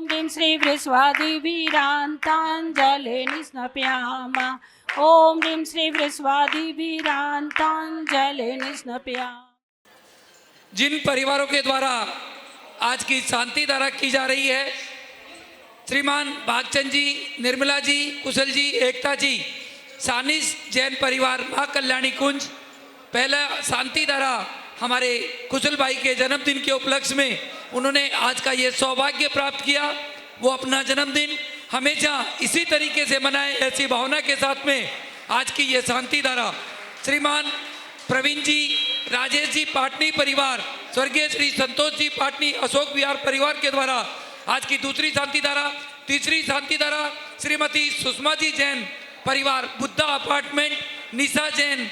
ह्रीं श्री वृस्वादिभिरान्ताञ्जलिं स्नपयामः। ॐ ह्रीं श्री वृस्वादिभिरान्ताञ्जलिं स्नपयामः। जिन परिवारों के द्वारा आज की शांति धारा की जा रही है, श्रीमान भागचंद जी, निर्मला जी, कुशल जी, एकता जी, सानिस जैन परिवार, माँ कल्याणी कुंज, पहला शांति धारा हमारे कुशल भाई के जन्मदिन के उपलक्ष्य में उन्होंने आज का ये सौभाग्य प्राप्त किया। वो अपना जन्मदिन हमेशा इसी तरीके से मनाए, ऐसी भावना के साथ में आज की ये शांति धारा श्रीमान प्रवीण जी, राजेश जी पाटनी परिवार, स्वर्गीय श्री संतोष जी पाटनी अशोक विहार परिवार के द्वारा आज की दूसरी शांति धारा, तीसरी शांति धारा श्रीमती सुषमा जी जैन परिवार बुद्धा अपार्टमेंट, निशा जैन,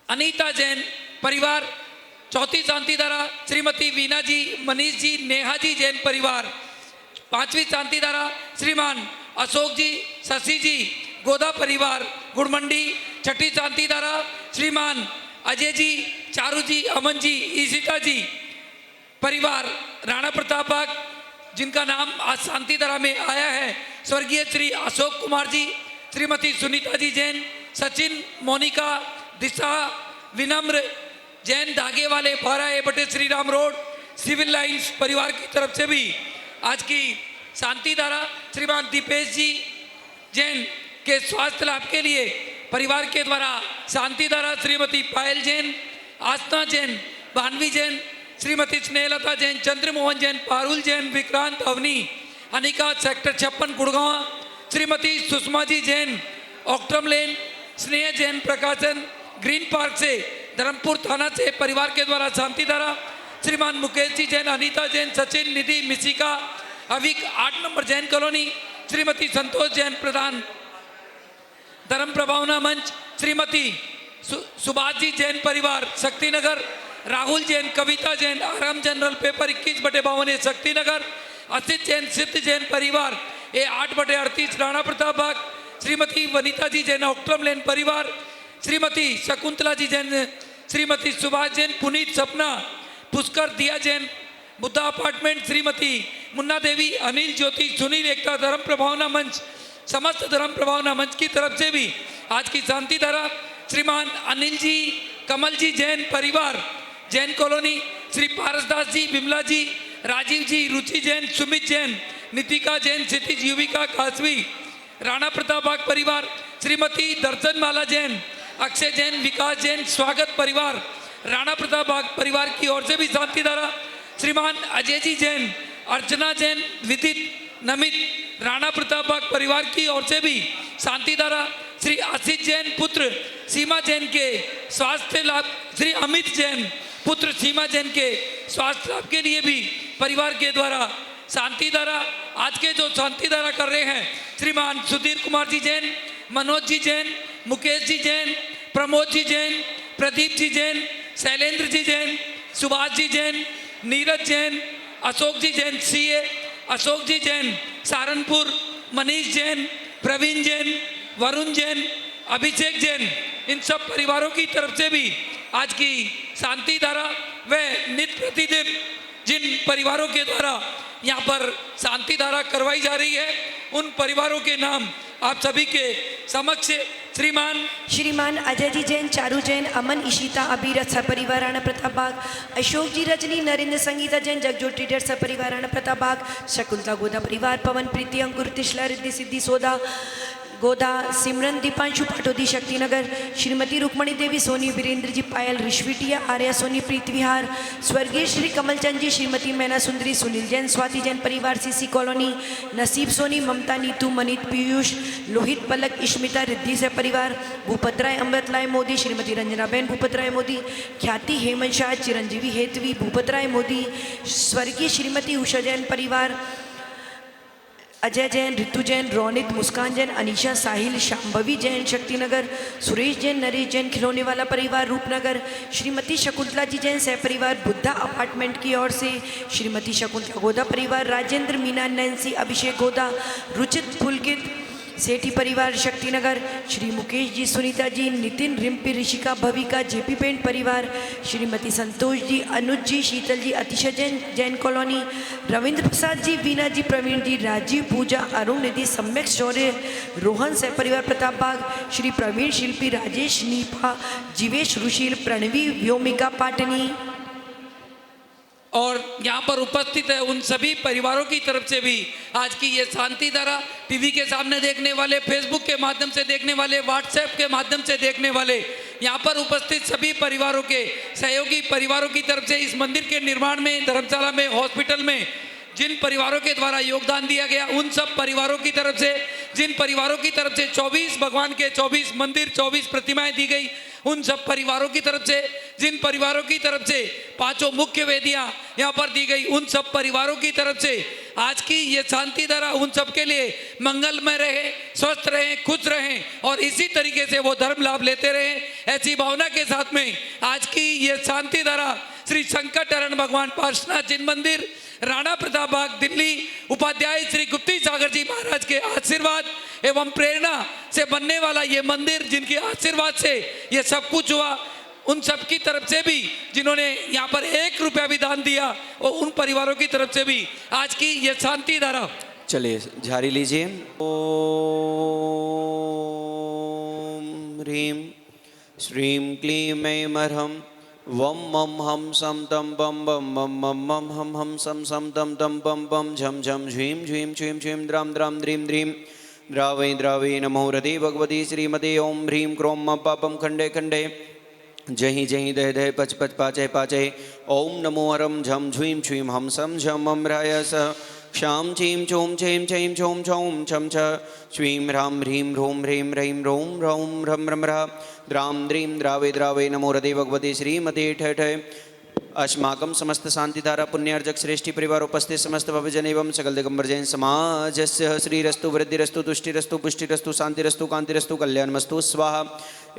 अनीता जैन परिवार, चौथी शांति धारा श्रीमती वीना जी, मनीष जी, नेहा जी जैन परिवार, पांचवी शांति धारा श्रीमान अशोक जी, शशि जी, गोदा परिवार गुड़मंडी, छठी शांति धारा श्रीमान अजय जी, चारू जी, अमन जी, ईशिता जी परिवार राणा प्रताप बाग, जिनका नाम आज शांति धारा में आया है, स्वर्गीय श्री अशोक कुमार जी, श्रीमती सुनीता जी जैन, सचिन, मोनिका, दिशा, विनम्र जैन धागे वाले 12A बटे Shri Ram road, civil lines परिवार की तरफ से भी आज की शांति धारा श्रीमान दीपेश जी जैन के स्वास्थ्य लाभ के लिए परिवार के द्वारा शांति धारा श्रीमती पायल जैन, आस्था जैन, भानवी जैन, श्रीमती स्नेहलता जैन, चंद्रमोहन जैन, पारुल जैन, विक्रांत अवनी, अनिका सेक्टर 56 गुड़गांव, श्रीमती सुषमा जी जैन, ऑक्ट्रम लेन, स्नेह जैन प्रकाशन ग्रीन पार्क से धर्मपुर थाना से परिवार के द्वारा शांति धारा श्रीमान मुकेश जी जैन, अनीता जैन, सचिन, निधि, मिशिका, अविक 8 नंबर जैन कॉलोनी, श्रीमती संतोष जैन प्रधान धर्म प्रभावना मंच, श्रीमती सुभाष जी जैन परिवार शक्तिनगर, राहुल जैन, कविता जैन, आराम जनरल पेपर 21/52 शक्तिनगर, असित जैन, सिद्ध जैन परिवार ए 8/38 राणा प्रताप बाग, श्रीमती वनीता जी जैन ऑक्ट्रम लेन परिवार, श्रीमती शकुंतला जी जैन, श्रीमती सुभाष जैन, पुनीत सपना, पुष्कर दिया जैन बुद्धा अपार्टमेंट, श्रीमती मुन्ना देवी, अनिल ज्योति, सुनील एकता धर्म प्रभावना मंच, समस्त धर्म प्रभावना मंच की तरफ से भी आज की शांति धारा श्रीमान अनिल जी, कमल जी जैन परिवार जैन कॉलोनी, श्री पारसदास जी, विमला जी, राजीव जी, रुचि जैन, सुमित जैन, नितिका जैन, क्षितिज, युविका कासवी, राणा प्रताप बाग परिवार, श्रीमती दर्शन माला जैन, अक्षय जैन, विकास जैन, स्वागत परिवार राणा प्रताप बाग परिवार की ओर से भी शांति धारा श्रीमान अजय जी जैन, अर्चना जैन, विदित, नमित राणा प्रताप बाग परिवार की ओर से भी शांति धारा श्री आशीष जैन पुत्र सीमा जैन के स्वास्थ्य लाभ, श्री अमित जैन पुत्र सीमा जैन के स्वास्थ्य लाभ के लिए भी परिवार के द्वारा शांति धारा आज के जो शांति धारा कर रहे हैं श्रीमान सुधीर कुमार जी जैन, मनोज जी जैन, मुकेश जी जैन, प्रमोद जी जैन, प्रदीप जी जैन, शैलेंद्र जी जैन, सुभाष जी जैन, नीरज जैन, अशोक जी जैन सीए, अशोक जी जैन सहारनपुर, मनीष जैन, प्रवीण जैन, वरुण जैन, अभिषेक जैन, इन सब परिवारों की तरफ से भी आज की शांति धारा व नित्य प्रतिदिन जिन परिवारों के द्वारा यहाँ पर शांति धारा करवाई जा रही है उन परिवारों के नाम आप सभी के समक्ष श्रीमान अजय जी जैन, चारू जैन, अमन, इशिता, अबीरथ सपरिवार राणा प्रताप बाग, अशोक जी रजनी, नरेंद्र, संगीता जैन, जगजोत ट्रेडर सपरिवार राणा प्रताप बाग, शकुंतला गोदा परिवार, पवन, प्रीति, अंकुर, तिशला, रिद्धि, सिद्धि, सोदा गोदा, सिमरन, दीपांशु, पाटोदी, शक्तिनगर, श्रीमती रुक्मणी देवी, सोनी, वीरेंद्र जी, पायल, ऋषविटिया, आर्या, सोनी, प्रीत विहार, स्वर्गीय श्री कमलचंद जी, श्रीमती मैना सुंदरी, सुनील जैन, स्वाति जैन परिवार, सीसी कॉलोनी, नसीब सोनी, ममता, नीतू, मनीत, पीयूष, लोहित, पलक, इश्मिता, रिद्धि से परिवार, भूपत राय, अमृत राय मोदी, श्रीमती रंजना बहन भूपत राय मोदी, ख्याति, हेमंत शाह, चिरंजीवी हेतवी, भूपत राय मोदी, स्वर्गीय श्रीमती उषा जैन परिवार, अजय जैन, ऋतु जैन, रोनित, मुस्कान जैन, अनीशा, साहिल, शाम्भवी जैन, शक्तिनगर, सुरेश जैन, नरेश जैन, खिलौने वाला परिवार, रूपनगर, श्रीमती शकुंतला जी जैन सह परिवार बुद्धा अपार्टमेंट की ओर से, श्रीमती शकुंतला गोदा परिवार, राजेंद्र, मीना, नैन्सी, अभिषेक गोदा, रुचित, पुलकित, सेठी परिवार शक्तिनगर, श्री मुकेश जी, सुनीता जी, नितिन, रिम्पी, ऋषिका, भविका, जेपी पेंट परिवार, श्रीमती संतोष जी, अनुज जी, शीतल जी, अतिशा जैन, जैन कॉलोनी, रविंद्र प्रसाद जी, वीना जी, प्रवीण जी, राजीव, पूजा, अरुण, निधि, सम्यक शौर्य, रोहन सह परिवार प्रताप बाग, श्री प्रवीण, शिल्पी, राजेश, नीपा, जीवेश, रुशील, प्रणवी, व्योमिका पाटनी और यहाँ पर उपस्थित है उन सभी परिवारों की तरफ से भी आज की ये शांति धारा टीवी के सामने देखने वाले, फेसबुक के माध्यम से देखने वाले, व्हाट्सएप के माध्यम से देखने वाले, यहाँ पर उपस्थित सभी परिवारों के सहयोगी परिवारों की तरफ से इस मंदिर के निर्माण में, धर्मशाला में, हॉस्पिटल में जिन परिवारों के द्वारा योगदान दिया गया, उन सब परिवारों की तरफ से, जिन परिवारों की तरफ से 24 भगवान के 24 मंदिर, 24 प्रतिमाएं दी गई, उन सब परिवारों की तरफ से, जिन परिवारों की तरफ से 5 मुख्य वेदियां यहाँ पर दी गई, उन सब परिवारों की तरफ से आज की ये शांति धारा उन सब के लिए मंगलमय रहे, स्वस्थ रहे, खुश रहे और इसी तरीके से वो धर्म लाभ लेते रहे। ऐसी भावना के साथ में आज की ये शांति धारा श्री संकटहरण भगवान पार्श्वनाथ जिन मंदिर, राणा प्रताप बाग, दिल्ली, उपाध्याय श्री गुप्ती सागर जी महाराज के आशीर्वाद एवं प्रेरणा से बनने वाला ये मंदिर, जिनके आशीर्वाद से ये सब कुछ हुआ, उन सब की तरफ से भी जिन्होंने यहाँ पर 1 रुपया भी दान दिया और उन परिवारों की तरफ से भी आज की ये शांति धारा। चलिए झाड़ी लीजिए। ओम ह्रीं श्रीं क्लीं ऐं अर्हं वम मम हम सम तम बम बम मम मम मम हम हम सम तम तम बम बम झम झम झीं झीं छीं छीं द्राम द्राम द्रीं द्रीं द्रावै द्रावै नमो रति भगवती श्रीमते ओम ह्रीं क्रों मम पापम खंडे खंडे जहि जहि दह दह पच पच पाचय पाचय ओम नमो हरम झम झुईं छुईं हम सम झम अम्राय स क्षाम चीं चों चैं चैं छौं छौं छम छ श्वीं ह्रां ह्रीं ह्रों ह्रीं ह्रैं ह्रौं ह्रौं ह्रं ह्रं ह्रा द्रां द्रीं द्रावै द्रावै नमो रते भगवते श्रीमते ठ ठ अस्माकं समस्त शांतिधारा पुण्यार्जक श्रेष्ठी परिवार उपस्थित समस्त भवजन एवं सकल दिगंबर जैन समाजस्य श्रीरस्तु वृद्धिरस्तु तुष्टिरस्तु पुष्टिरस्तु शांतिरस्तु कांतिरस्तु कल्याणमस्तु स्वाहा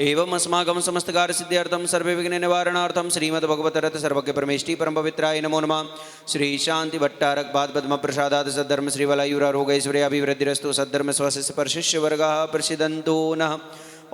एवं अस्माकं समस्त कार्य सिद्ध्यर्थम सर्व विघ्न निवारणार्थम श्रीमद् भगवत रथ सर्वज्ञ परमेष्टि परम पवित्राय नमो नमः। श्री शांति भट्टारक बाद पद्म प्रसादात सद्धर्म श्री वलायुरारोग ऐश्वर्याभिवृद्धिरस्तु सद्धर्म स्वशिष्य परशिष्य वर्गाः प्रसिद्धन्तु नः।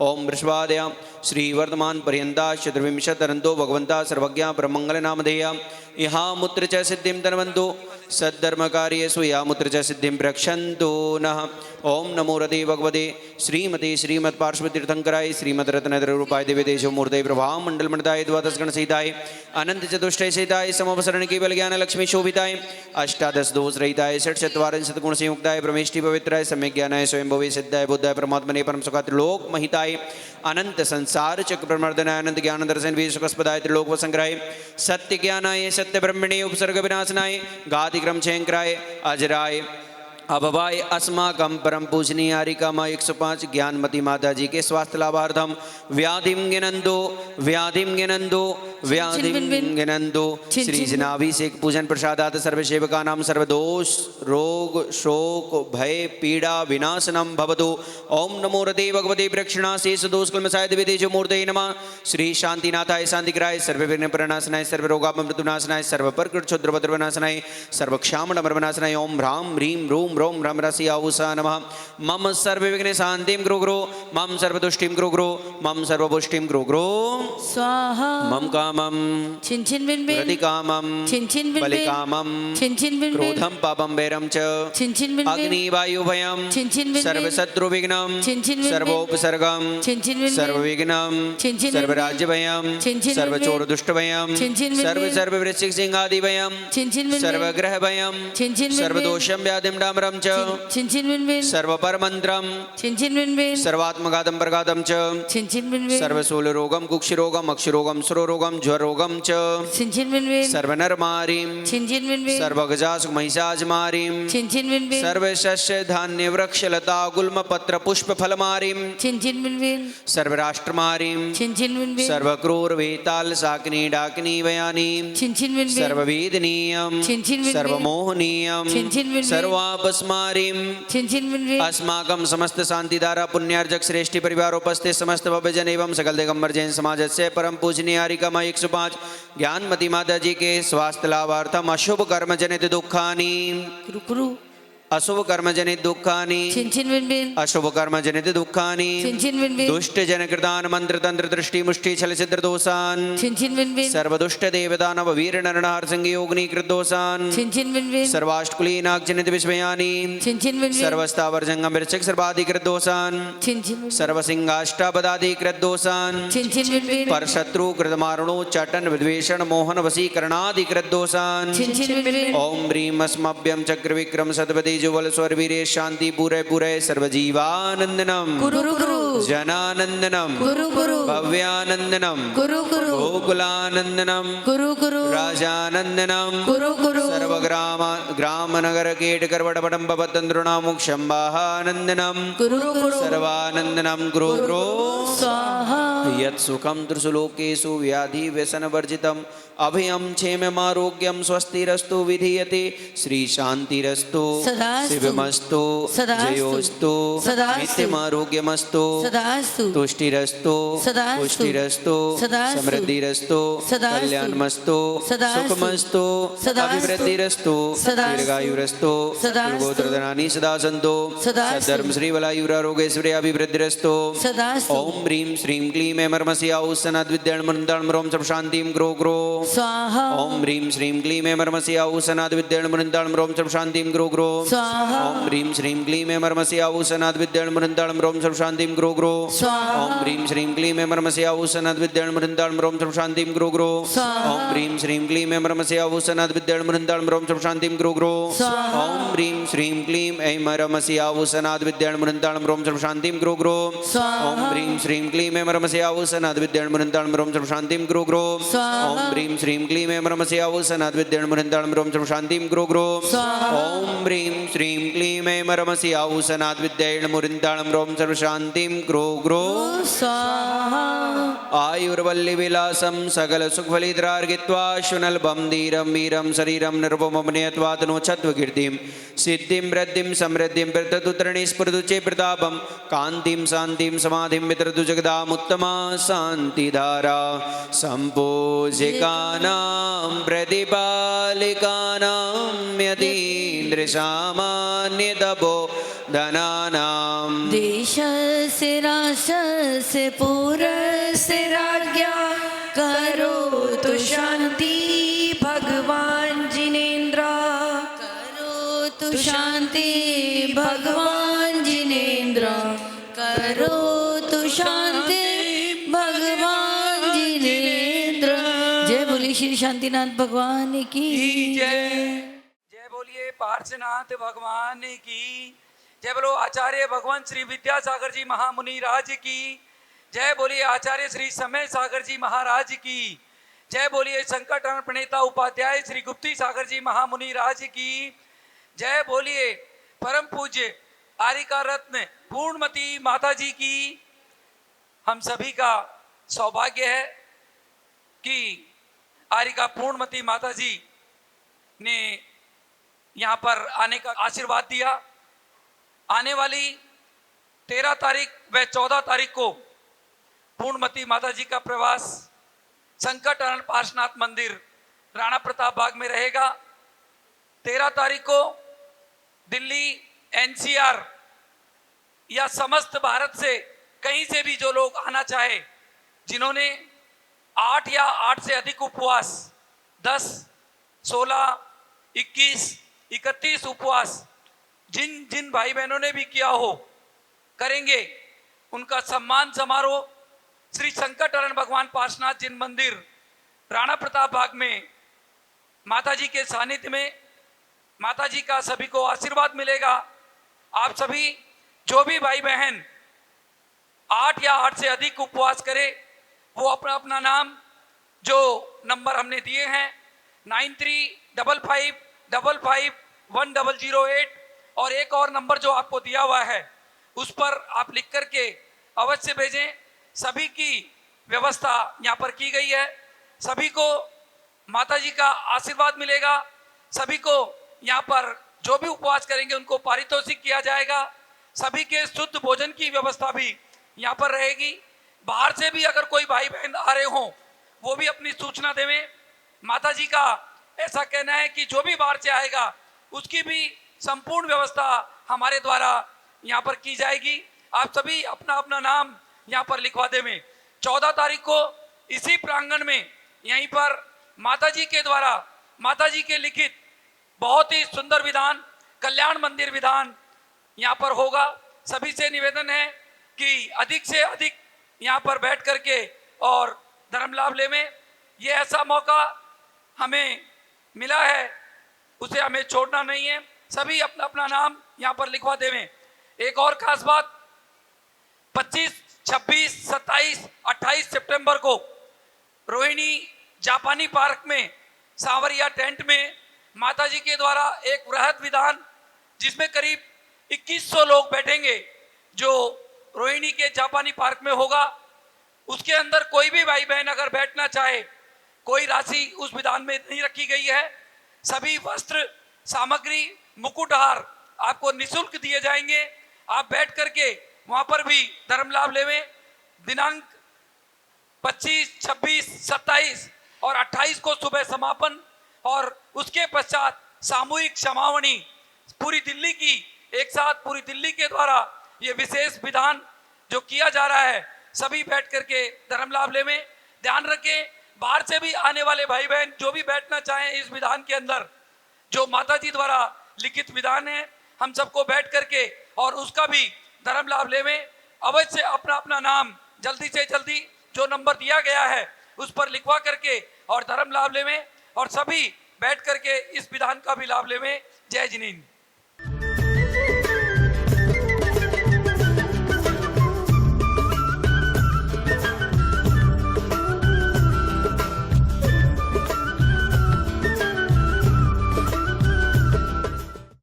ओम वृषभादया श्रीवर्धमान पर्यंता चतुर्विंशतरंतो भगवंता सर्वज्ञा ब्रह्मंगल नामधेया यहाँ मूत्र च सिद्धिं तन्वन्तु सद्धर्म कार्येषु या मूत्र च सिद्धिं प्रक्षन्तु नः। ओम नमो रते भगवते श्रीमते श्रीमत् पार्श्वतीर्थंकराय श्रीमद् रत्नधर रूपाय दिव्य तेजो मूर्तये प्रभाव मंडल मंडताय द्वादश गण सहिताय अनंत चतुष्टय सहिताय समवसरण केवल ज्ञान लक्ष्मी शोभिताय अष्टादश दोष रहिताय षट चत्वारिंशत् गुण संयुक्ताय ब्रह्मेष्टि पवित्राय सम्यक ज्ञानाय स्वयं भवे सिद्धाय बुद्धाय परमात्मने परम सुखाय त्रिलोक महिताय अनंत संसार चक्र प्रमर्दनाय अनंत ज्ञान दर्शन विश्वस्पदाय त्रिलोक वसंग्राय सत्य ज्ञानाय सत्य ब्रह्मणे उपसर्ग विनाशनाय गादिक्रम छयंकराय अजराय अभवाय अस्माकं परम पूजनीय आरिकामा 105 ज्ञानमती माता जी के स्वास्थ्य लाभार्थम व्याधिम गिनंदो श्री जनाभिषेक पूजन प्रसादात सर्व सेवका नाम सर्वदोष रोग शोक भय पीड़ा विनाशनम भवतु। ओम नमो रते भगवते प्रक्षिणा शेष दोष कल्मषाय दिव्य तेजो मूर्तये नमः। श्री शांतिनाथाय शांतिग्राय सर्व विघ्न प्रणाशनाय सर्व रोगामृतुनाशनाय सर्व परकृत क्षुद्र विनाशनाय सर्व क्षामण विनाशनाय ओम ह्रां ह्रीं ह्रूं ह्रौं ह्रं रसि आहुषा नमः। मम सर्व विघ्न शांतिं गुरु गुरु मम सर्वदुष्टिं गुरु गुरु मम सर्वपुष्टिं गुरु गुरु स्वाहा मम कामं छिन छिन बिन बिन प्रतिकामं छिन छिन बिन बिन बलिकामं छिन छिन बिन बिन क्रोधं पापं वैरं च छिन छिन बिन बिन अग्निवायुभयं छिन छिन बिन बिन सर्वशत्रुविघ्नं छिन छिन बिन बिन सर्वोपसर्गं छिन छिन बिन बिन सर्वविघ्नं छिन छिन बिन बिन सर्वराज्यभयं छिन छिन बिन बिन सर्वचोरदुष्टभयं छिन छिन बिन बिन सर्ववृश्चिक सिंहादिभयं छिन छिन बिन बिन सर्वग्रहभयं छिन छिन बिन बिन सर्वदोषं व्याधिं डामरं च छिन छिन बिन बिन सर्वपरमन्त्रं छिन छिन बिन बिन सर्वात्मघातं प्रघातं च छिन छिन बिन बिन सर्वशूलरोगं कुक्षिरोगं अक्षरोगं सुरोगं ज्वररोगं च छिन छिन बिन बिन सर्वनरमारीं छिन छिन बिन बिन सर्वगजासु महिषाजमारीं छिन छिन बिन बिन सर्वशस्य धान्य वृक्षलता गुल्म पत्र पुष्प फलमारीं छिन छिन बिन बिन सर्वराष्ट्रमारीं छिन छिन बिन बिन सर्वक्रूर वेताल साकिनी डाकिनी वयानीं छिन छिन बिन बिन सर्ववेदनीयं छिन छिन बिन बिन सर्वमोहनीयं छिन छिन बिन बिन सर्वापस्मारीं छिन छिन बिन बिन अस्माकं समस्त शांतिधारा पुण्यार्जक श्रेष्ठी परिवार उपस्थित समस्त भव्यजन एवं सकल दिगंबर जैन समाज से परम पूजनीय आरिकामा 105 ज्ञानमती माता जी के स्वास्थ्य लाभार्थम अशुभ कर्म जनित दुखानी गुरु गुरु अशुभ कर्म जनित दुःखानि छिन छिन बिन बिन अशुभ कर्म जनित दुःखानि छिन छिन बिन बिन दुष्ट जन कृतान मंत्र तंत्र दृष्टि मुष्टि छल सिद्ध दोषान छिन छिन बिन बिन सर्वदुष्ट देवदानव वीर नरनार संग योगनी कृत दोषान छिन छिन बिन बिन सर्वाष्टकुली नाग जनित विस्मयानि छिन छिन बिन बिन सर्वस्तावर जंगम विरचक सर्वाधिकृत दोषान छिन छिन बिन सर्वसिंहाष्टापदाधिकृत दोषान छिन छिन बिन बिन पर शत्रु कृतमारणो चटन विद्वेषण मोहन वशीकरणाधिकृत दोषान छिन छिन बिन बिन ओम ह्रीम अस्मभ्यम चक्र विक्रम सतपति जुवल स्वर वीरे शांति पूरे पूरे सर्वजीवानंदनम गुरु गुरु जनानंदनम गुरु गुरु भव्यानंदनम गुरु गुरु गोकुलानंदनम गुरु गुरु राजानंदनम गुरु गुरु सर्वग्राम ग्राम नगर कीट करवटपटम पवतंद्रुणामुक्षम बाहानंदनम गुरु गुरु सर्वानंदनम गुरु गुरु स्वाहा यत् सुखम त्रिसुलोकेषु व्याधि व्यसन वर्जितम अभयम क्षेममारोग्यम स्वस्तिरस्तु विधीयते श्री शांतिरस्तु सदास्तु शिवमस्तु सदास्तु जयोस्तु सदास्तु नित्यमारोग्यमस्तु सदास्तु तुष्टिरस्तु सदास्तु पुष्टिरस्तु सदास्तु समृद्धिरस्तु सदास्तु कल्याणमस्तु सदास्तु सुखमस्तु सदास्तु अभिवृद्धिरस्तु सदास्तु दीर्घायुरस्तु सदास्तु गोत्रधनानि सदा सन्तु सदास्तु सद्धर्म श्रीवलायुरारोग्यश्री अभिवृद्धिरस्तु सदास्तु ओम ह्रीं श्रीं क्लीं ऐमर्मस्याउसनाद्विद्याणमुन्दाणं रों शान्तिं ग्रो ग्रो स्वाहा ओम ह्रीं श्रीं क्लीं ऐमर्मस्याउसनाद्विद्याणमुन्दाणं रों शान्तिं ग्रो ग्रो स्वाहा ओम ह्रीं श्रीं क्लीं ऐमर्मस्याउसनाद्विद्याणमुन्दाणं रों शान्तिं ग्रो ग्रो स्वाहा ओम ह्रीं श्रीं क्लीं ऐमर्मस्याउसनाद्विद्याणमुन्दाणं रों शान्तिं ग्रो ग्रो स्वाहा ओम ह्रीं श्रीं क्लीं ऐमर्मस्याउसनाद्विद्याणमुन्दाणं रों शान्तिं ग्रो ग्रो स्वाहा ओम ह्रीं श्रीं क्लीं ऐमर्मस्याउसनाद्विद्याणमुन्दाणं रों शान्तिं ग्रो ग्रो स्वाहा ओम ह्रीं श्रीं क्लीं ऐमर्मस्याउसनाद्विद्याणमुन्दाणं रों शान्तिं ग्रो ग्रो स्वाहा ओम ह्रीं श्रीं क्लीं ऐमर्मस्याउसनाद्विद्याणमुन्दाणं रों शान्तिं ग्रो ग्रो स्वाहा ओम ह्रीं श्रीं क्लीं ऐमर्मस्याउसनाद्विद्याणमुन्दाणं रों शान्तिं ग्रो ग्रो स्वाहा आयुर्वल्लिविलासं सकल सुखफलिद्रार्गित्वा शुनल्भं धीरं वीरं शरीरं निर्वममनयत्वातनो छत्वकीर्तिं सिद्धिं वृद्धिं समृद्धिं प्रततुतरणि स्फुरतु चे प्रतापं कान्तिं शान्तिं समाधिं वितरतु जगदामुत्तमा शान्तिधारा सम्पूजिकानां प्रतिपालिकानां यतीन्द्रसामान्यतपो धनानां देश से राष्ट्र से पूर्व से राज्ञा करो तो शांति भगवान जिनेन्द्र करो तो शांति भगवान जिनेन्द्र करो तो शांति भगवान जिनेन्द्र जय बोली श्री शांतिनाथ भगवान की जय जय बोलिए पार्श्वनाथ भगवान की जय बोलो आचार्य भगवान श्री विद्यासागर जी महामुनि राज की जय बोलिए आचार्य श्री समय सागर जी महाराज की जय बोलिए संकटहरण प्रणेता उपाध्याय श्री गुप्ती सागर जी महामुनि राज की जय बोलिए परम पूज्य आरिका रत्न पूर्णमती माता जी की। हम सभी का सौभाग्य है कि आरिका पूर्णमती माता जी ने यहाँ पर आने का आशीर्वाद दिया। आने वाली 13 तारीख व 14 तारीख को पूर्णमती माता जी का प्रवास संकटहरण पार्श्वनाथ मंदिर राणा प्रताप बाग में रहेगा। 13 तारीख को दिल्ली एनसीआर या समस्त भारत से कहीं से भी जो लोग आना चाहे, जिन्होंने 8 या 8 से अधिक उपवास 10, 16, 21, 31 उपवास जिन जिन भाई बहनों ने भी किया हो करेंगे, उनका सम्मान समारोह श्री संकटहरण भगवान पार्श्वनाथ जिन मंदिर राणा प्रताप बाग में माता जी के सानिध्य में माता जी का सभी को आशीर्वाद मिलेगा। आप सभी जो भी भाई बहन 8 या 8 से अधिक उपवास करे, वो अपना अपना नाम जो नंबर हमने दिए हैं 9355551008 और एक और नंबर जो आपको दिया हुआ है उस पर आप लिख करके अवश्य भेजें। सभी की व्यवस्था यहाँ पर की गई है। सभी को माता जी का आशीर्वाद मिलेगा। सभी को यहाँ पर जो भी उपवास करेंगे उनको पारितोषिक किया जाएगा। सभी के शुद्ध भोजन की व्यवस्था भी यहाँ पर रहेगी। बाहर से भी अगर कोई भाई बहन आ रहे हों वो भी अपनी सूचना देवें। माता जी का ऐसा कहना है कि जो भी बाहर से आएगा उसकी भी संपूर्ण व्यवस्था हमारे द्वारा यहाँ पर की जाएगी। आप सभी अपना अपना नाम यहाँ पर लिखवा देवें। 14 तारीख को इसी प्रांगण में यहीं पर माताजी के द्वारा माताजी के लिखित बहुत ही सुंदर विधान, कल्याण मंदिर विधान यहाँ पर होगा। सभी से निवेदन है कि अधिक से अधिक यहाँ पर बैठ करके और धर्म लाभ लेवें। ये ऐसा मौका हमें मिला है, उसे हमें छोड़ना नहीं है। सभी अपना अपना नाम यहाँ पर लिखवा देवें। एक और खास बात, 25, 26, 27, 28 सितंबर को रोहिणी जापानी पार्क में सांवरिया टेंट में माताजी के द्वारा एक वृहद विधान, जिसमें करीब 2100 लोग बैठेंगे, जो रोहिणी के जापानी पार्क में होगा। उसके अंदर कोई भी भाई बहन अगर बैठना चाहे, कोई राशि उस विधान में नहीं रखी गई है। सभी वस्त्र, सामग्री, मुकुटहार आपको निःशुल्क दिए जाएंगे। आप बैठ करके वहां पर भी धर्म लाभ लेवें। दिनांक 25, 26, 27 और 28 को सुबह समापन और उसके पश्चात सामूहिक क्षमावणी पूरी दिल्ली की, एक साथ पूरी दिल्ली के द्वारा ये विशेष विधान जो किया जा रहा है, सभी बैठ करके धर्म लाभ लेवें। ध्यान रखें, बाहर से भी आने वाले भाई बहन जो भी बैठना चाहें इस विधान के अंदर, जो माताजी द्वारा लिखित विधान है, हम सबको बैठ करके और उसका भी धर्म लाभ लेवें। अवश्य अपना अपना नाम जल्दी से जल्दी जो नंबर दिया गया है उस पर लिखवा करके और धर्म लाभ लेवें और सभी बैठ करके इस विधान का भी लाभ लेवें। जय जिनेंद्र।